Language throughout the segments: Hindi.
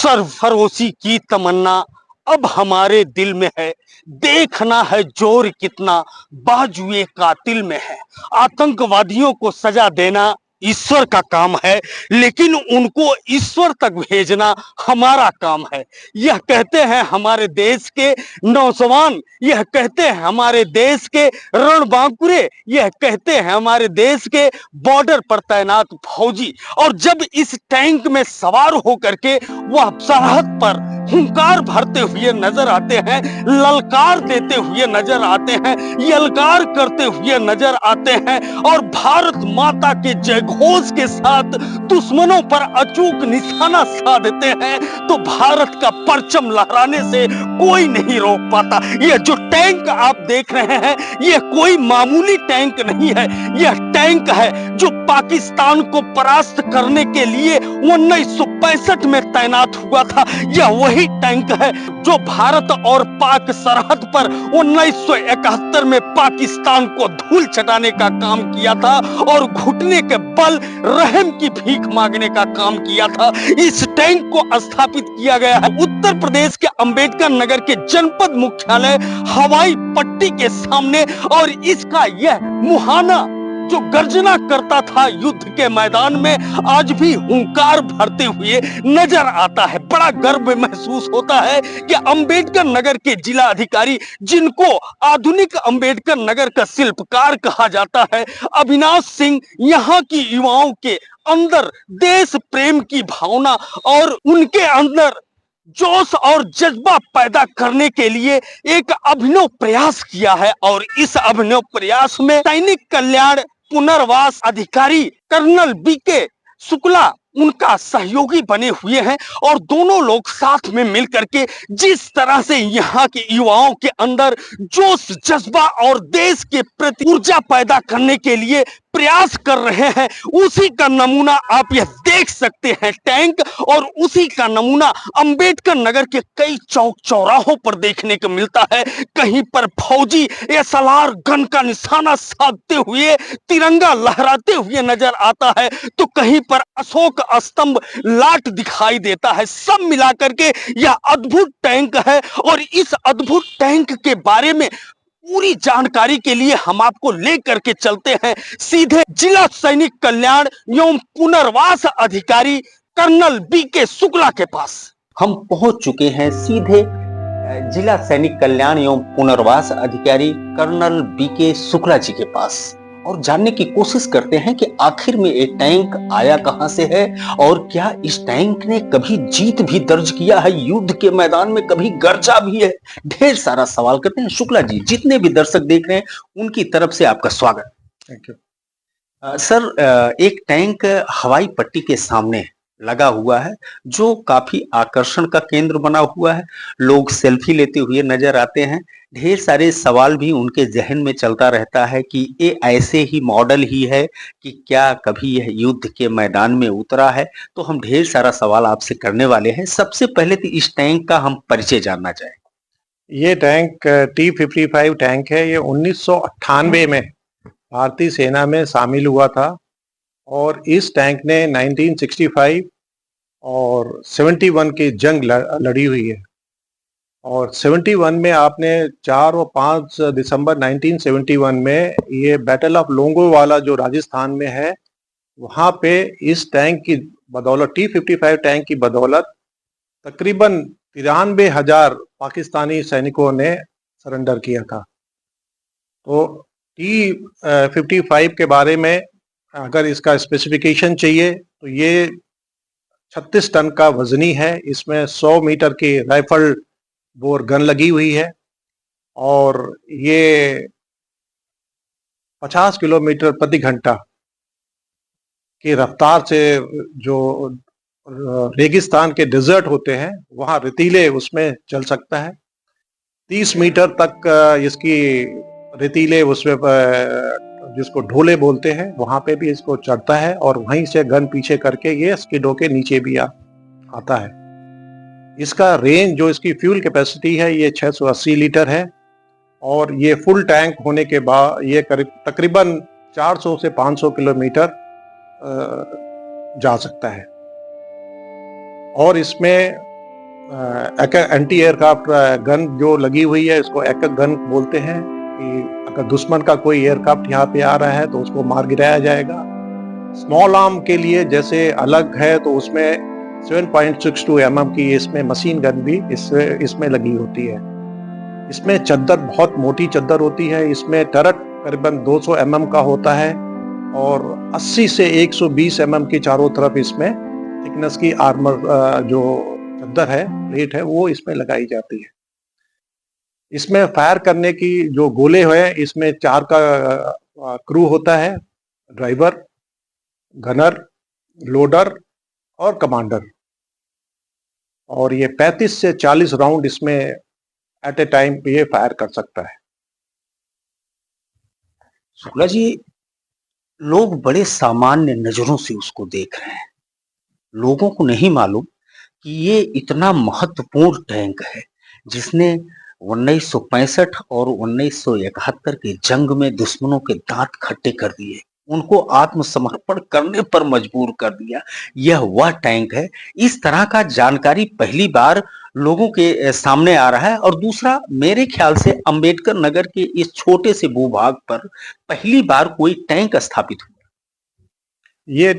सरफरोशी की तमन्ना अब हमारे दिल में है। देखना है जोर कितना बाजुए कातिल में है। आतंकवादियों को सजा देना ईश्वर का काम है, लेकिन उनको ईश्वर तक भेजना हमारा काम है। यह कहते हैं हमारे देश के नौजवान, यह कहते हैं हमारे देश के रणबांकुरे, यह कहते हैं हमारे देश के बॉर्डर पर तैनात फौजी। और जब इस टैंक में सवार होकर के वह सरहद पर हुंकार भरते हुए नजर आते हैं, ललकार देते हुए नजर आते हैं, यलकार करते हुए नजर आते हैं और भारत माता के जय घोष के साथ दुश्मनों पर अचूक निशाना साधते हैं, तो भारत का परचम लहराने से कोई नहीं रोक पाता। यह जो टैंक आप देख रहे हैं, यह कोई मामूली टैंक नहीं है। यह टैंक है जो पाकिस्तान को परास्त करने के लिए 1965 में तैनात हुआ था। यह वही टैंक है जो भारत और पाक सरहद पर 1971 में पाकिस्तान को धूल चटाने का काम किया था और घुटने के बल रहम की भीख मांगने का काम किया था। इस टैंक को स्थापित किया गया है उत्तर प्रदेश के अंबेडकर नगर के जनपद मुख्यालय हवाई पट्टी के सामने, और इसका यह मुहाना जो गर्जना करता था युद्ध के मैदान में, आज भी हुंकार भरते हुए नजर आता है। बड़ा गर्व महसूस होता है कि अंबेडकर नगर के जिला अधिकारी, जिनको आधुनिक अंबेडकर नगर का शिल्पकार कहा जाता है, अविनाश सिंह, यहाँ की युवाओं के अंदर देश प्रेम की भावना और उनके अंदर जोश और जज्बा पैदा करने के लिए एक अभिनव प्रयास किया है। और इस अभिनव प्रयास में सैनिक कल्याण पुनर्वास अधिकारी कर्नल बीके शुक्ला उनका सहयोगी बने हुए हैं, और दोनों लोग साथ में मिलकर के जिस तरह से यहाँ के युवाओं के अंदर जोश, जज्बा और देश के प्रति ऊर्जा पैदा करने के लिए प्रयास कर रहे हैं, उसी का नमूना आप यह देख सकते हैं टैंक, और उसी का नमूना अंबेडकर नगर के कई चौक चौराहों पर देखने को मिलता है। कहीं पर फौजी एसएलआर गन का निशाना साधते हुए, तिरंगा लहराते हुए नजर आता है, तो कहीं पर अशोक स्तंभ लाट दिखाई देता है। सब मिलाकर के यह अद्भुत टैंक है, और इस अद्भुत टैंक के बारे में पूरी जानकारी के लिए हम आपको लेकर के चलते हैं सीधे जिला सैनिक कल्याण एवं पुनर्वास अधिकारी कर्नल बीके शुक्ला के पास। हम पहुंच चुके हैं सीधे जिला सैनिक कल्याण एवं पुनर्वास अधिकारी कर्नल बीके शुक्ला जी के पास, और जानने की कोशिश करते हैं कि आखिर में ये टैंक आया कहां से है, और क्या इस टैंक ने कभी जीत भी दर्ज किया है युद्ध के मैदान में, कभी गर्जा भी है। ढेर सारा सवाल करते हैं। शुक्ला जी, जितने भी दर्शक देख रहे हैं उनकी तरफ से आपका स्वागत। थैंक यू सर, एक टैंक हवाई पट्टी के सामने लगा हुआ है जो काफी आकर्षण का केंद्र बना हुआ है। लोग सेल्फी लेते हुए नजर आते हैं। ढेर सारे सवाल भी उनके जहन में चलता रहता है कि ये ऐसे ही मॉडल ही है कि क्या कभी यह युद्ध के मैदान में उतरा है। तो हम ढेर सारा सवाल आपसे करने वाले हैं। सबसे पहले तो इस टैंक का हम परिचय जानना चाहेंगे। ये टैंक T-55 टैंक है। ये 1998 में भारतीय सेना में शामिल हुआ था, और इस टैंक ने 1965 और 71 की जंग लड़ी हुई है। और 71 में आपने 4 और 5 दिसंबर 1971 में ये बैटल ऑफ लोंगोवाला जो राजस्थान में है, वहाँ पे इस टैंक की बदौलत, T-55 टैंक की बदौलत तकरीबन 93,000 पाकिस्तानी सैनिकों ने सरेंडर किया था। तो T-55 के बारे में अगर इसका स्पेसिफिकेशन चाहिए तो ये 36 टन का वजनी है। इसमें 100 मीटर की राइफल बोर गन लगी हुई है, और ये 50 किलोमीटर प्रति घंटा की रफ्तार से, जो रेगिस्तान के डेजर्ट होते हैं वहाँ रेतीले उसमें चल सकता है। 30 मीटर तक इसकी रेतीले उसमें, जिसको ढोले बोलते हैं, वहाँ पे भी इसको चढ़ता है, और वहीं से गन पीछे करके ये स्किडों के नीचे भी आता है। इसका रेंज, जो इसकी फ्यूल कैपेसिटी है, ये 680 लीटर है, और ये फुल टैंक होने के बाद ये तकरीबन 400 से 500 किलोमीटर जा सकता है। और इसमें एंटी एयरक्राफ्ट गन जो लगी हुई है, इसको एक गन बोलते हैं कि अगर दुश्मन का कोई एयरक्राफ्ट यहाँ पे आ रहा है तो उसको मार गिराया जाएगा। स्मॉल आर्म के लिए जैसे अलग है तो उसमें 7.62 mm की इसमें मशीन गन भी इसमें लगी होती है। इसमें चद्दर बहुत मोटी चद्दर होती है। इसमें टरट करीबन 200 mm का होता है और 80 से 120 mm की चारों तरफ इसमें थिकनेस की आर्मर जो चद्दर है, प्लेट है, वो इसमें लगाई जाती है। इसमें फायर करने की जो गोले हैं, इसमें 4 का क्रू होता है, ड्राइवर, गनर, लोडर और कमांडर। और ये 35 से 40 राउंड इसमें एट ए टाइम ये फायर कर सकता है। शुक्ला जी, लोग बड़े सामान्य नजरों से उसको देख रहे हैं। लोगों को नहीं मालूम कि ये इतना महत्वपूर्ण टैंक है जिसने 1965 और 1971 के जंग में दुश्मनों के दांत खट्टे कर दिए, उनको आत्मसमर्पण करने पर मजबूर कर दिया। यह वह टैंक है। इस तरह का जानकारी पहली बार लोगों के सामने आ रहा है। और दूसरा, मेरे ख्याल से अंबेडकर नगर के इस छोटे से भूभाग पर पहली बार कोई टैंक स्थापित हुआ। ये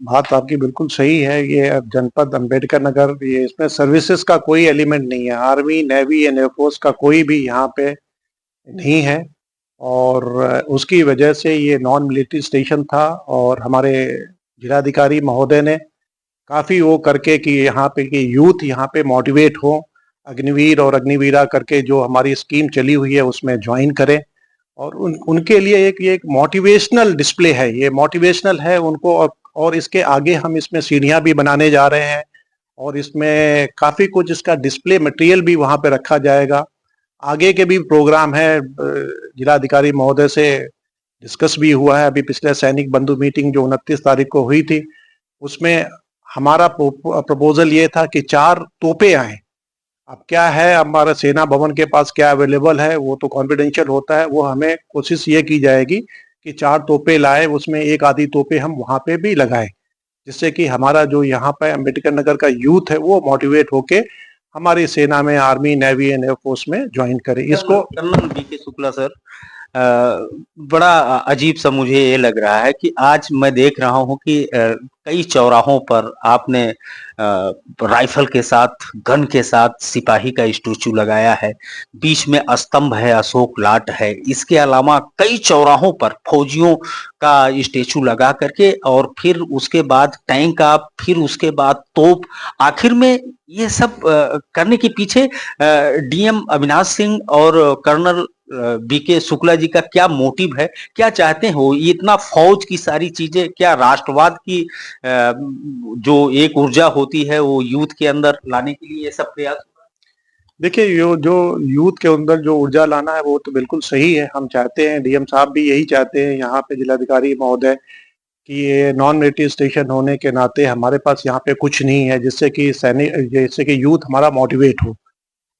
बात आपकी बिल्कुल सही है। ये अब जनपद अंबेडकर नगर, ये इसमें सर्विसेज का कोई एलिमेंट नहीं है। आर्मी, नेवी एंड एयरफोर्स का कोई भी यहाँ पे नहीं है और उसकी वजह से ये नॉन मिलिट्री स्टेशन था। और हमारे जिलाधिकारी महोदय ने काफ़ी वो करके कि यहाँ पे कि यूथ यहाँ पे मोटिवेट हो, अग्निवीर और अग्निवीरा करके जो हमारी स्कीम चली हुई है उसमें ज्वाइन करें। और उनके लिए ये एक मोटिवेशनल डिस्प्ले है। ये मोटिवेशनल है उनको। और इसके आगे हम इसमें सीढ़ियाँ भी बनाने जा रहे हैं और इसमें काफ़ी कुछ इसका डिस्प्ले मटेरियल भी वहाँ पे रखा जाएगा। आगे के भी प्रोग्राम है, जिलाधिकारी महोदय से डिस्कस भी हुआ है। अभी पिछले सैनिक बंधु मीटिंग जो 29 तारीख को हुई थी, उसमें हमारा प्रपोजल ये था कि 4 तोपे आए। अब क्या है, हमारा सेना भवन के पास क्या अवेलेबल है वो तो कॉन्फिडेंशियल होता है। वो हमें कोशिश ये की जाएगी कि 4 तोपे लाए, उसमें एक आधी तोपे हम वहाँ पे भी लगाए, जिससे कि हमारा जो यहाँ पे अम्बेडकर नगर का यूथ है वो मोटिवेट होके हमारी सेना में, आर्मी, नेवी एंड एयरफोर्स में ज्वाइन करे। इसको कर्नल बीके शुक्ला सर, बड़ा अजीब सा मुझे ये लग रहा है कि आज मैं देख रहा हूं कि कई चौराहों पर आपने राइफल के साथ, गन के साथ सिपाही का स्टैचू लगाया है। बीच में स्तंभ है, अशोक लाट है। इसके अलावा कई चौराहों पर फौजियों का स्टैचू लगा करके, और फिर उसके बाद टैंक आप, फिर उसके बाद तोप। आखिर में ये सब करने के पीछे डीएम अविनाश सिंह और कर्नल बीके शुक्ला जी का क्या मोटिव है? क्या चाहते हैं वो? इतना फौज की सारी चीजें, क्या राष्ट्रवाद की जो एक ऊर्जा होती है वो यूथ के अंदर लाने के लिए ये सब प्रयास? देखिए, यो जो यूथ के अंदर जो ऊर्जा लाना है वो तो बिल्कुल सही है। हम चाहते हैं, डीएम साहब भी यही चाहते हैं, यहाँ पे जिलाधिकारी महोदय, कि ये नॉन मिलिट्री स्टेशन होने के नाते हमारे पास यहाँ पे कुछ नहीं है जिससे कि यूथ हमारा मोटिवेट हो।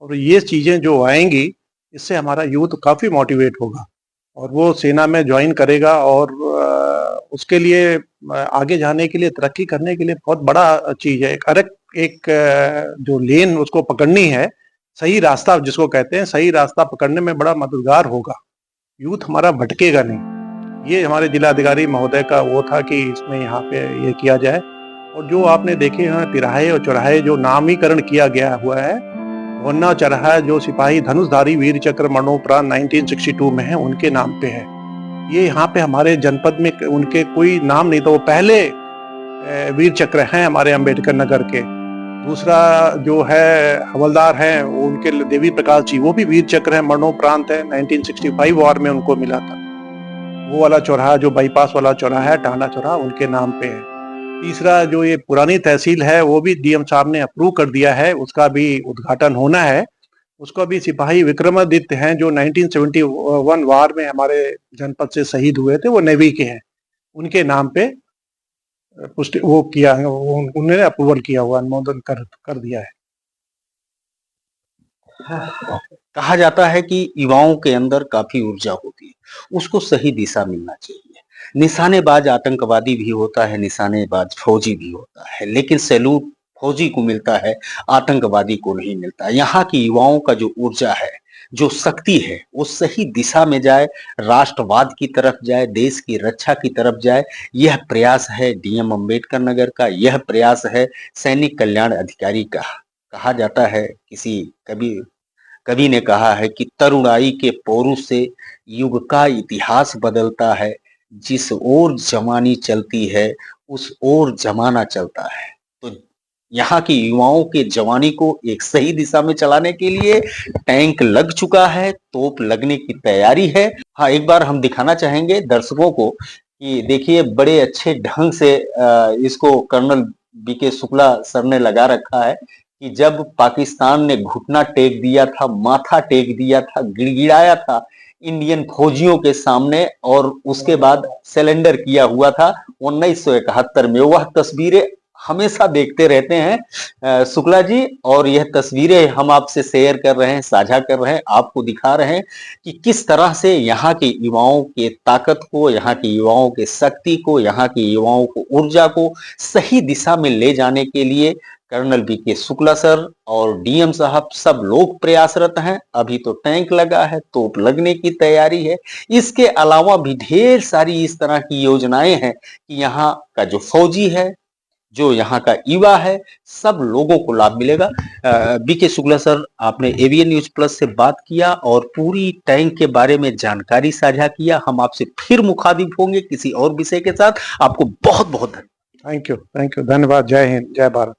और ये चीज़ें जो आएंगी, इससे हमारा यूथ काफ़ी मोटिवेट होगा और वो सेना में ज्वाइन करेगा। और उसके लिए आगे जाने के लिए, तरक्की करने के लिए बहुत बड़ा चीज़ है। जो लेन उसको पकड़नी है, सही रास्ता जिसको कहते हैं, सही रास्ता पकड़ने में बड़ा मददगार होगा। यूथ हमारा भटकेगा नहीं। ये हमारे जिलाधिकारी महोदय का वो था कि इसमें यहाँ पे ये किया जाए। और जो आपने देखे हैं तिराहे और चौराहे जो नामीकरण किया गया हुआ है, वन्ना चौराहा जो सिपाही धनुषधारी वीर चक्र मरणोपरांत 1962 में है, उनके नाम पे है। ये यहाँ पे हमारे जनपद में उनके कोई नाम नहीं था। वो पहले वीर चक्र हैं हमारे अंबेडकर नगर के। दूसरा जो है हवलदार हैं, वो उनके देवी प्रकाश जी, वो भी वीर चक्र है, मरणोपरांत है। 1965 वॉर में उनको मिला था। वो वाला चौराहा जो बाईपास वाला चौराहा है, टांडा चौराहा, उनके नाम पे है। तीसरा जो ये पुरानी तहसील है, वो भी डीएम साहब ने अप्रूव कर दिया है, उसका भी उद्घाटन होना है। उसका भी सिपाही विक्रमादित्य हैं जो 1971 वार में हमारे जनपद से शहीद हुए थे, वो नेवी के हैं। उनके नाम पे पुष्टि वो किया है, उन्होंने अप्रूवल किया हुआ, अनुमोदन कर दिया है। कहा जाता है कि युवाओं के अंदर काफी ऊर्जा होती है, उसको सही दिशा मिलना चाहिए। निशानेबाज आतंकवादी भी होता है, निशानेबाज फौजी भी होता है, लेकिन सैल्यूट फौजी को मिलता है, आतंकवादी को नहीं मिलता। यहाँ की युवाओं का जो ऊर्जा है, जो शक्ति है, वो सही दिशा में जाए, राष्ट्रवाद की तरफ जाए, देश की रक्षा की तरफ जाए, यह प्रयास है डीएम अंबेडकर नगर का, यह प्रयास है सैनिक कल्याण अधिकारी का। कहा जाता है, किसी कवि कवि ने कहा है कि तरुणाई के पौरुष से युग का इतिहास बदलता है, जिस ओर जवानी चलती है उस ओर जमाना चलता है। तो यहाँ की युवाओं के जवानी को एक सही दिशा में चलाने के लिए टैंक लग चुका है, तोप लगने की तैयारी है। हाँ, एक बार हम दिखाना चाहेंगे दर्शकों को कि देखिए बड़े अच्छे ढंग से इसको कर्नल बीके शुक्ला सर ने लगा रखा है कि जब पाकिस्तान ने घुटना टेक दिया था, माथा टेक दिया था, गिड़गिड़ाया था इंडियन फौजियों के सामने और उसके बाद सरेंडर किया हुआ था 1971 में, वह तस्वीरें हमेशा देखते रहते हैं शुक्ला जी, और यह तस्वीरें हम आपसे शेयर कर रहे हैं, साझा कर रहे हैं, आपको दिखा रहे हैं कि किस तरह से यहाँ के युवाओं के ताकत को, यहाँ के युवाओं के शक्ति को, यहाँ के युवाओं को ऊर्जा को सही दिशा में ले जाने के लिए कर्नल बीके शुक्ला सर और डीएम साहब सब लोग प्रयासरत हैं। अभी तो टैंक लगा है, तोप लगने की तैयारी है। इसके अलावा भी ढेर सारी इस तरह की योजनाएं हैं कि यहाँ का जो फौजी है, जो यहाँ का युवा है, सब लोगों को लाभ मिलेगा। बीके शुक्ला सर, आपने एवीएन न्यूज प्लस से बात किया और पूरी टैंक के बारे में जानकारी साझा किया। हम आपसे फिर मुखातिब होंगे किसी और विषय के साथ। आपको बहुत बहुत धन्यवाद। थैंक यू, धन्यवाद। जय हिंद, जय भारत।